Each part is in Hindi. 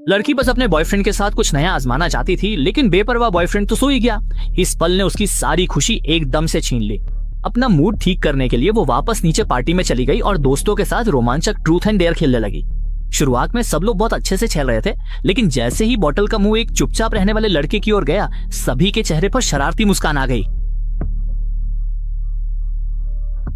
लड़की बस अपने बॉयफ्रेंड के साथ कुछ नया आजमाना चाहती थी, लेकिन बेपरवाह बॉयफ्रेंड तो सो ही गया। इस पल ने उसकी सारी खुशी एकदम से छीन ली। अपना मूड ठीक करने के लिए वो वापस नीचे पार्टी में चली गई और दोस्तों के साथ रोमांचक ट्रूथ एंड डेयर खेलने लगी। शुरुआत में सब लोग बहुत अच्छे से खेल रहे थे, लेकिन जैसे ही बॉटल का मुंह एक चुपचाप रहने वाले लड़के की ओर गया, सभी के चेहरे पर शरारती मुस्कान आ गई।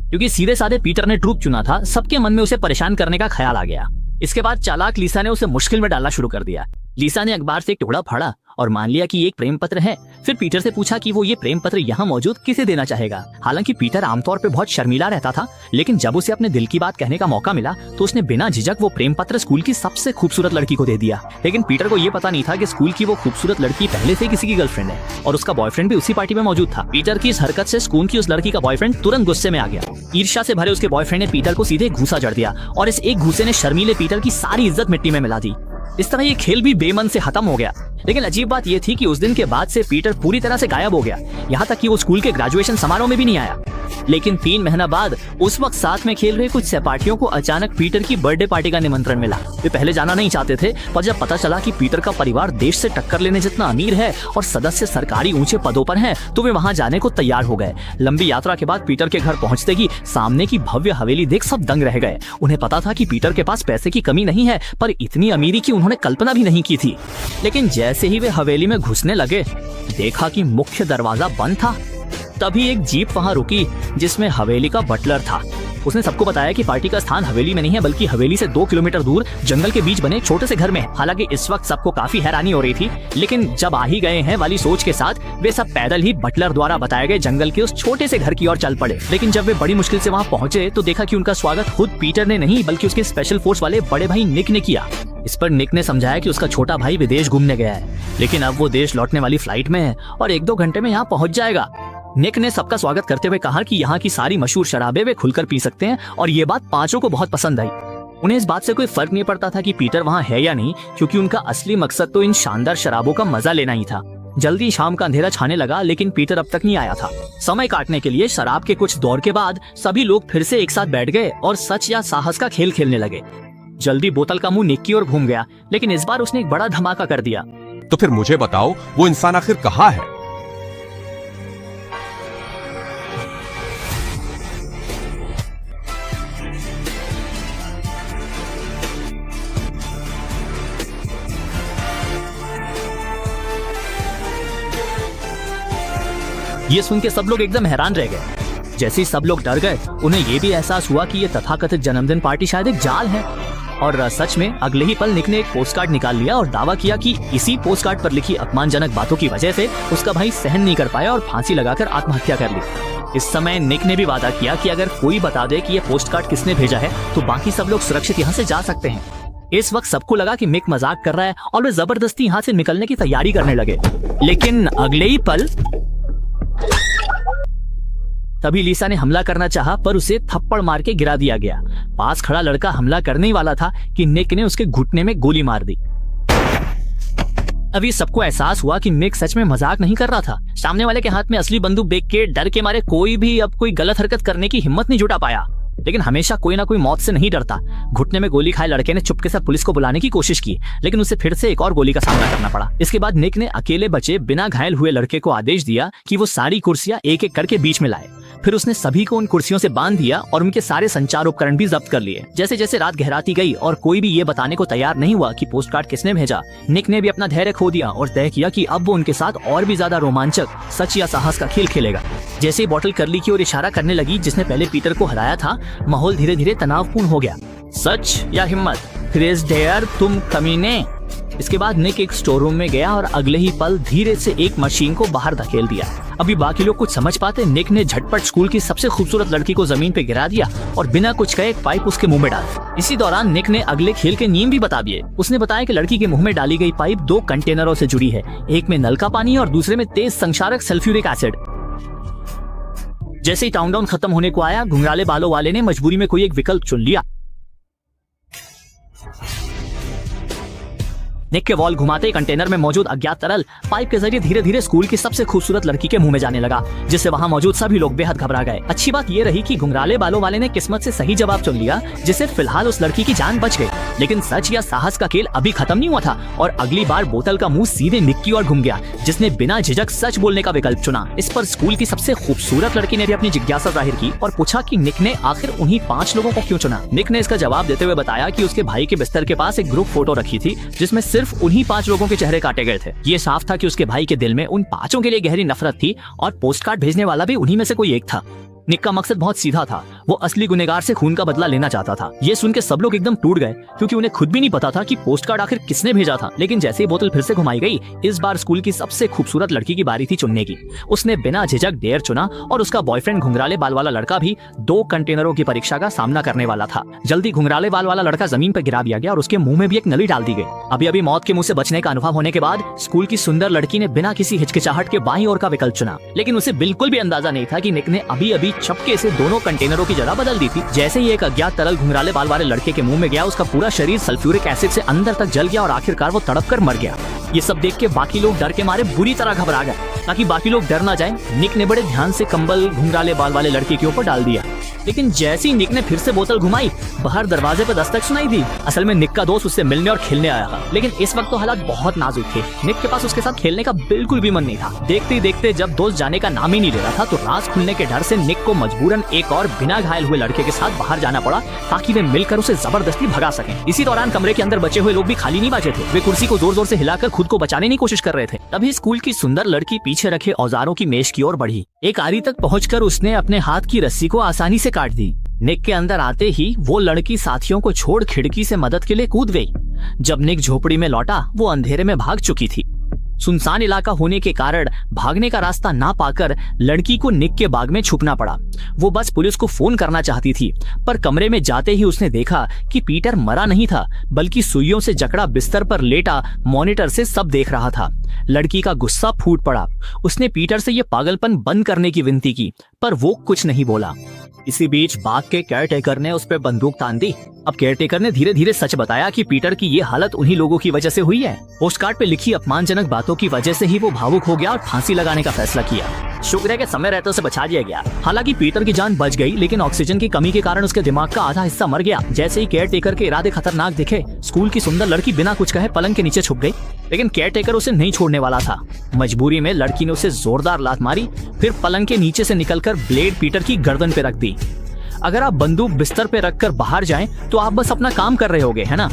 क्योंकि सीधे साधे पीटर ने ट्रूथ चुना था, सबके मन में उसे परेशान करने का ख्याल आ गया। इसके बाद चालाक लीसा ने उसे मुश्किल में डालना शुरू कर दिया। लीसा ने अखबार से एक टुकड़ा फाड़ा और मान लिया कि ये एक प्रेम पत्र है। फिर पीटर से पूछा कि वो ये प्रेम पत्र यहाँ मौजूद किसे देना चाहेगा। हालांकि पीटर आमतौर पे बहुत शर्मीला रहता था, लेकिन जब उसे अपने दिल की बात कहने का मौका मिला तो उसने बिना झिझक वो प्रेम पत्र स्कूल की सबसे खूबसूरत लड़की को दे दिया। लेकिन पीटर को ये पता नहीं था कि स्कूल की वो खूबसूरत लड़की पहले से किसी की गर्लफ्रेंड है और उसका बॉयफ्रेंड भी उसी पार्टी में मौजूद था। पीटर की इस हरकत से स्कूल की उस लड़की का बॉयफ्रेंड तुरंत गुस्से में आ गया। ईर्ष्या से भरे उसके बॉयफ्रेंड ने पीटर को सीधे घूसा जड़ दिया और इस एक घूसे ने शर्मीले पीटर की सारी इज्जत मिट्टी में मिला दी। इस तरह ये खेल भी बेमन से खत्म हो गया। लेकिन अजीब बात ये थी कि उस दिन के बाद से पीटर पूरी तरह से गायब हो गया, यहाँ तक कि वो स्कूल के ग्रेजुएशन समारोह में भी नहीं आया। लेकिन 3 महीना बाद उस वक्त साथ में खेल रहे कुछ सहपाठियों को अचानक पीटर की बर्थडे पार्टी का निमंत्रण मिला। वे पहले जाना नहीं चाहते थे, पर जब पता चला कि पीटर का परिवार देश से टक्कर लेने जितना अमीर है और सदस्य सरकारी ऊंचे पदों पर हैं, तो वे वहां जाने को तैयार हो गए। लंबी यात्रा के बाद पीटर के घर पहुंचते ही सामने की भव्य हवेली देख सब दंग रह गए। उन्हें पता था कि पीटर के पास पैसे की कमी नहीं है, पर इतनी अमीरी की उन्होंने कल्पना भी नहीं की थी। लेकिन जैसे ही वे हवेली में घुसने लगे, देखा कि मुख्य दरवाजा बंद था। तभी एक जीप वहां रुकी जिसमें हवेली का बटलर था। उसने सबको बताया कि पार्टी का स्थान हवेली में नहीं है, बल्कि हवेली से 2 किलोमीटर दूर जंगल के बीच बने छोटे से घर में है। हालांकि इस वक्त सबको काफी हैरानी हो रही थी, लेकिन जब आ ही गए हैं वाली सोच के साथ वे सब पैदल ही बटलर द्वारा बताए गए जंगल के उस छोटे से घर की ओर चल पड़े। लेकिन जब वे बड़ी मुश्किल से वहाँ पहुंचे तो देखा कि उनका स्वागत खुद पीटर ने नहीं, बल्कि उसके स्पेशल फोर्स वाले बड़े भाई निक ने किया। इस पर निक ने समझाया कि उसका छोटा भाई विदेश घूमने गया है, लेकिन अब वो देश लौटने वाली फ्लाइट में है और 1-2 घंटे में यहाँ पहुंच जाएगा। निक ने सबका स्वागत करते हुए कहा कि यहाँ की सारी मशहूर शराबें वे खुलकर पी सकते हैं और ये बात पांचों को बहुत पसंद आई। उन्हें इस बात से कोई फर्क नहीं पड़ता था कि पीटर वहाँ है या नहीं, क्योंकि उनका असली मकसद तो इन शानदार शराबों का मजा लेना ही था। जल्दी शाम का अंधेरा छाने लगा, लेकिन पीटर अब तक नहीं आया था। समय काटने के लिए शराब के कुछ दौर के बाद सभी लोग फिर से एक साथ बैठ गए और सच या साहस का खेल खेलने लगे। जल्दी बोतल का मुंह निक की ओर घूम गया, लेकिन इस बार उसने एक बड़ा धमाका कर दिया। तो फिर मुझे बताओ, वो इंसान आखिर कहाँ है? ये सुन के सब लोग एकदम हैरान रह गए। जैसे ही सब लोग डर गए, उन्हें ये भी एहसास हुआ कि ये तथाकथित जन्मदिन पार्टी शायद एक जाल है। और सच में अगले ही पल निक ने एक पोस्ट कार्ड निकाल लिया और दावा किया कि इसी पोस्ट कार्ड पर लिखी अपमानजनक बातों की वजह से उसका भाई सहन नहीं कर पाया और फांसी लगाकर आत्महत्या कर ली। इस समय निक ने भी वादा किया कि अगर कोई बता दे कि ये पोस्ट कार्ड किसने भेजा है तो बाकी सब लोग सुरक्षित यहाँ से जा सकते हैं। इस वक्त सबको लगा कि निक मजाक कर रहा है और वे जबरदस्ती यहाँ से निकलने की तैयारी करने लगे। लेकिन अगले ही पल तभी लीसा ने हमला करना चाहा, पर उसे थप्पड़ मार के गिरा दिया गया। पास खड़ा लड़का हमला करने ही वाला था कि निक ने उसके घुटने में गोली मार दी। अभी सबको एहसास हुआ कि निक सच में मजाक नहीं कर रहा था। सामने वाले के हाथ में असली बंदूक देख के डर के मारे कोई भी अब कोई गलत हरकत करने की हिम्मत नहीं जुटा पाया। लेकिन हमेशा कोई ना कोई मौत से नहीं डरता। घुटने में गोली खाए लड़के ने चुपके से पुलिस को बुलाने की कोशिश की, लेकिन उसे फिर से एक और गोली का सामना करना पड़ा। इसके बाद निक ने अकेले बचे बिना घायल हुए लड़के को आदेश दिया कि वो सारी कुर्सियां एक एक करके बीच में लाए। फिर उसने सभी को उन कुर्सियों से बांध दिया और उनके सारे संचार उपकरण भी जब्त कर लिए। जैसे जैसे रात गहराती गई और कोई भी ये बताने को तैयार नहीं हुआ कि पोस्ट कार्ड किसने भेजा, निक ने भी अपना धैर्य खो दिया और तय किया कि अब वो उनके साथ और भी ज्यादा रोमांचक सच या साहस का खेल खेलेगा। जैसे ही बॉटल करली की ओर इशारा करने लगी जिसने पहले पीटर को हराया था, माहौल धीरे धीरे तनावपूर्ण हो गया। सच या हिम्मत, क्रेज डेयर तुम कमीने। इसके बाद निक एक स्टोर रूम में गया और अगले ही पल धीरे से एक मशीन को बाहर धकेल दिया। अभी बाकी लोग कुछ समझ पाते, निक ने झटपट स्कूल की सबसे खूबसूरत लड़की को जमीन पे गिरा दिया और बिना कुछ कहे एक पाइप उसके मुंह में डाल। इसी दौरान निक ने अगले खेल के नियम भी बता दिए। उसने बताया कि लड़की के मुंह में डाली गई पाइप 2 कंटेनरों से जुड़ी है, एक में नल का पानी और दूसरे में तेज संक्षारक सल्फ्यूरिक एसिड। जैसे ही काउंटडाउन खत्म होने को आया, घुंघराले बालों वाले ने मजबूरी में कोई एक विकल्प चुन लिया। निक के वॉल घुमाते कंटेनर में मौजूद अज्ञात तरल पाइप के जरिए धीरे धीरे स्कूल की सबसे खूबसूरत लड़की के मुंह में जाने लगा, जिससे वहाँ मौजूद सभी लोग बेहद घबरा गए। अच्छी बात ये रही कि घुंघराले बालों वाले ने किस्मत से सही जवाब चुन लिया, जिससे फिलहाल उस लड़की की जान बच गई। लेकिन सच या साहस का खेल अभी खत्म नहीं हुआ था और अगली बार बोतल का मुंह सीधे निक की ओर घूम गया, जिसने बिना झिझक सच बोलने का विकल्प चुना। इस पर स्कूल की सबसे खूबसूरत लड़की ने भी अपनी जिज्ञासा जाहिर की और पूछा कि निक ने आखिर उन्हीं 5 लोगों को क्यों चुना। निक ने इसका जवाब देते हुए बताया कि उसके भाई के बिस्तर के पास एक ग्रुप फोटो रखी थी, जिसमें सिर्फ उन्हीं 5 लोगों के चेहरे काटे गए थे। ये साफ था कि उसके भाई के दिल में उन 5 के लिए गहरी नफरत थी और पोस्ट कार्ड भेजने वाला भी उन्हीं में से कोई एक था। निक का मकसद बहुत सीधा था, वो असली गुनहगार से खून का बदला लेना चाहता था। ये सुन के सब लोग एकदम टूट गए, क्योंकि उन्हें खुद भी नहीं पता था कि पोस्ट कार्ड आखिर किसने भेजा था। लेकिन जैसे ही बोतल फिर से घुमाई गई, इस बार स्कूल की सबसे खूबसूरत लड़की की बारी थी चुनने की। उसने बिना झिझक डेयर चुना और उसका बॉयफ्रेंड घुंघराले बाल वाला लड़का भी 2 कंटेनरों की परीक्षा का सामना करने वाला था। जल्दी घुंघराले बाल वाला लड़का जमीन पर गिरा दिया गया और उसके मुंह में भी एक नली डाल दी गई। अभी अभी मौत के मुंह से बचने का अनुभव होने के बाद स्कूल की सुंदर लड़की ने बिना किसी हिचकिचाहट के बाईं ओर का विकल्प चुना। लेकिन उसे बिल्कुल भी अंदाजा नहीं था कि निक ने अभी अभी चपके से दोनों कंटेनरों की जगह बदल दी थी। जैसे ही एक अज्ञात तरल घुंघराले बाल वाले लड़के के मुंह में गया, उसका पूरा शरीर सल्फ्यूरिक एसिड से अंदर तक जल गया और आखिरकार वो तड़प कर मर गया। ये सब देख के बाकी लोग डर के मारे बुरी तरह घबरा गए। ताकि बाकी लोग डर ना जाएं, निक ने बड़े ध्यान से कंबल घुंघराले बाल वाले लड़के के ऊपर डाल दिया। लेकिन जैसे ही निक ने फिर से बोतल घुमाई, बाहर दरवाजे पर दस्तक सुनाई दी। असल में निक का दोस्त उससे मिलने और खेलने आया था, लेकिन इस वक्त तो हालात बहुत नाजुक थे। निक के पास उसके साथ खेलने का बिल्कुल भी मन नहीं था। देखते ही देखते जब दोस्त जाने का नाम ही नहीं ले रहा था, तो राज खुलने के डर से निक को मजबूरन एक और बिना घायल हुए लड़के के साथ बाहर जाना पड़ा, ताकि वे मिलकर उसे जबरदस्ती भगा सकें। इसी दौरान कमरे के अंदर बचे हुए लोग भी खाली नहीं बचे थे। वे कुर्सी को जोर जोर से हिलाकर खुद को बचाने की कोशिश कर रहे थे। तभी स्कूल की सुंदर लड़की पीछे रखे औजारों की मेज की ओर बढ़ी। एक आरी तक पहुंचकर उसने अपने हाथ की रस्सी को आसानी से काट दी। निक के अंदर आते ही वो लड़की साथियों को छोड़ खिड़की से मदद के लिए कूद गई। जब निक झोपड़ी में लौटा, वो अंधेरे में भाग चुकी थी। सुनसान इलाका होने के कारण भागने का रास्ता ना पाकर लड़की को निक के बाग में छुपना पड़ा। वो बस पुलिस को फोन करना चाहती थी, पर कमरे में जाते ही उसने देखा कि पीटर मरा नहीं था, बल्कि सुइयों से जकड़ा बिस्तर पर लेटा मॉनिटर से सब देख रहा था। लड़की का गुस्सा फूट पड़ा। उसने पीटर से ये पागलपन बंद करने की विनती की, पर वो कुछ नहीं बोला। इसी बीच बाग के केयरटेकर ने उस पर बंदूक तान दी। अब केयरटेकर ने धीरे धीरे सच बताया कि पीटर की ये हालत उन्हीं लोगों की वजह से हुई है। पोस्ट कार्ड पे लिखी अपमानजनक बातों की वजह से ही वो भावुक हो गया और फांसी लगाने का फैसला किया। शुक्र है कि समय रहते उसे बचा दिया गया। हालांकि पीटर की जान बच गई, लेकिन ऑक्सीजन की कमी के कारण उसके दिमाग का आधा हिस्सा मर गया। जैसे ही केयरटेकर के इरादे खतरनाक दिखे, स्कूल की सुंदर लड़की बिना कुछ कहे पलंग के नीचे छुप गई। लेकिन केयरटेकर उसे नहीं छोड़ने वाला था। मजबूरी में लड़की ने उसे जोरदार लात मारी, फिर पलंग के नीचे से निकलकर ब्लेड पीटर की गर्दन पे रख दी। अगर आप बंदूक बिस्तर पे रखकर बाहर जाएं, तो आप बस अपना काम कर रहे होगे, है ना?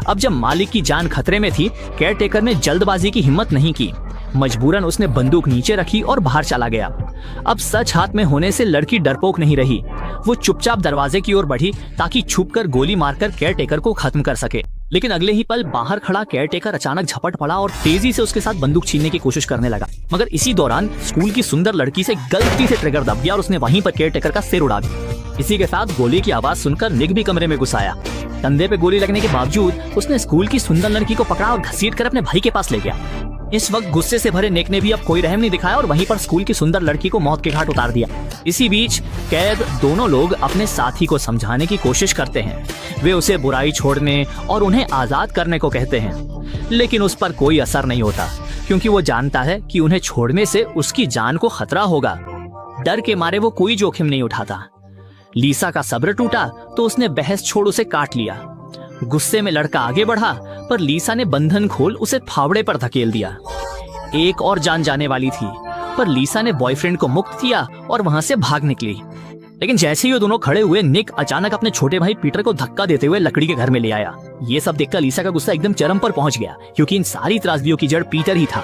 अब जब मालिक की जान खतरे में थी, केयरटेकर ने जल्दबाजी की हिम्मत नहीं की। मजबूरन उसने बंदूक नीचे रखी और बाहर चला गया। अब सच हाथ में होने से लड़की डरपोक नहीं रही। वो चुपचाप दरवाजे की ओर बढ़ी, ताकि छुपकर गोली मारकर केयरटेकर को खत्म कर सके। लेकिन अगले ही पल बाहर खड़ा केयरटेकर अचानक झपट पड़ा और तेजी से उसके साथ बंदूक छीनने की कोशिश करने लगा। मगर इसी दौरान स्कूल की सुंदर लड़की से गलती से ट्रिगर दब गया और उसने वहीं पर केयरटेकर का सिर उड़ा दिया। इसी के साथ गोली की आवाज सुनकर निक भी कमरे में घुस आया। कंधे पे गोली लगने के बावजूद उसने स्कूल की सुंदर लड़की को पकड़ा और घसीटकर अपने भाई के पास ले गया। इस वक्त गुस्से से भरे निक ने भी अब कोई रहम नहीं दिखाया और वहीं पर स्कूल की सुंदर लड़की को मौत के घाट उतार दिया। इसी बीच कैद दोनों लोग अपने साथी को समझाने की कोशिश करते हैं। वे उसे बुराई छोड़ने और उन्हें आजाद करने को कहते हैं, लेकिन उस पर कोई असर नहीं होता, क्योंकि वो जानता है कि उन्हें छोड़ने से उसकी जान को खतरा होगा। डर के मारे वो कोई जोखिम नहीं उठाता। लीसा का सब्र टूटा तो उसने बहस छोड़ उसे काट लिया। गुस्से में लड़का आगे बढ़ा, पर लीसा ने बंधन खोल उसे फावड़े पर धकेल दिया। एक और जान जाने वाली थी, पर लीसा ने बॉयफ्रेंड को मुक्त किया और वहां से भाग निकली। लेकिन जैसे ही वो दोनों खड़े हुए, निक अचानक अपने छोटे भाई पीटर को धक्का देते हुए लकड़ी के घर में ले आया। ये सब देखकर लीसा का गुस्सा एकदम चरम पर पहुंच गया, क्योंकि इन सारी त्रासदियों की जड़ पीटर ही था।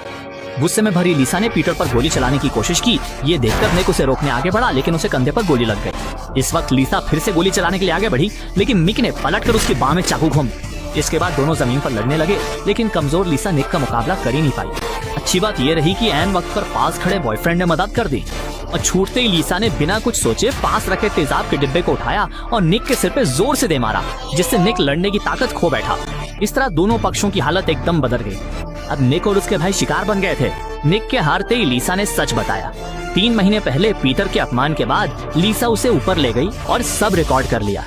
गुस्से में भरी लीसा ने पीटर पर गोली चलाने की कोशिश की। ये देखकर निक उसे रोकने आगे बढ़ा, लेकिन उसे कंधे पर गोली लग गई। इस वक्त लीसा फिर से गोली चलाने के लिए आगे बढ़ी, लेकिन निक ने पलटकर उसकी बाह में चाकू घूम। इसके बाद दोनों जमीन पर लड़ने लगे, लेकिन कमजोर लीसा निक का मुकाबला कर ही नहीं पाई। अच्छी बात यह रही कि ऐन वक्त पर पास खड़े बॉयफ्रेंड ने मदद कर दी और छूटते ही लीसा ने बिना कुछ सोचे पास रखे तेजाब के डिब्बे को उठाया और निक के सिर पे जोर से दे मारा, जिससे निक लड़ने की ताकत खो बैठा। इस तरह दोनों पक्षों की हालत एकदम बदल गई। अब निक और उसके भाई शिकार बन गए थे। निक के हारते ही लीसा ने सच बताया। 3 महीने पहले पीटर के अपमान के बाद लीसा उसे ऊपर ले गई और सब रिकॉर्ड कर लिया।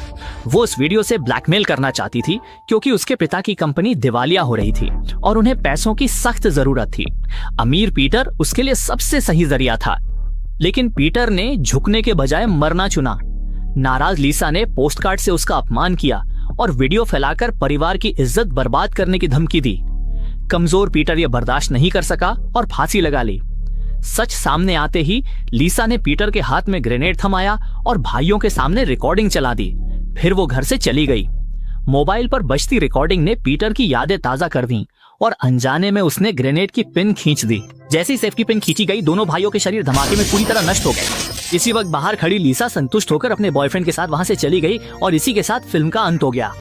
वो उस वीडियो से ब्लैकमेल करना चाहती थी क्योंकि उसके पिता की कंपनी दिवालिया हो रही थी और उन्हें पैसों की सख्त जरूरत थी। अमीर पीटर उसके लिए सबसे सही जरिया था, लेकिन पीटर ने झुकने के बजाय मरना चुना। नाराज लीसा ने पोस्टकार्ड से उसका अपमान किया और वीडियो फैलाकर परिवार की इज्जत बर्बाद करने की धमकी दी। कमजोर पीटर यह बर्दाश्त नहीं कर सका और फांसी लगा ली। सच सामने आते ही लीसा ने पीटर के हाथ में ग्रेनेड थमाया और भाइयों के सामने रिकॉर्डिंग चला दी। फिर वो घर से चली गई। मोबाइल पर बजती रिकॉर्डिंग ने पीटर की यादें ताजा कर दी और अनजाने में उसने ग्रेनेड की पिन खींच दी। जैसे ही सेफ्टी पिन खींची गई, दोनों भाइयों के शरीर धमाके में पूरी तरह नष्ट हो गए। इसी वक्त बाहर खड़ी लीसा संतुष्ट होकर अपने बॉयफ्रेंड के साथ वहां से चली गई और इसी के साथ फिल्म का अंत हो गया।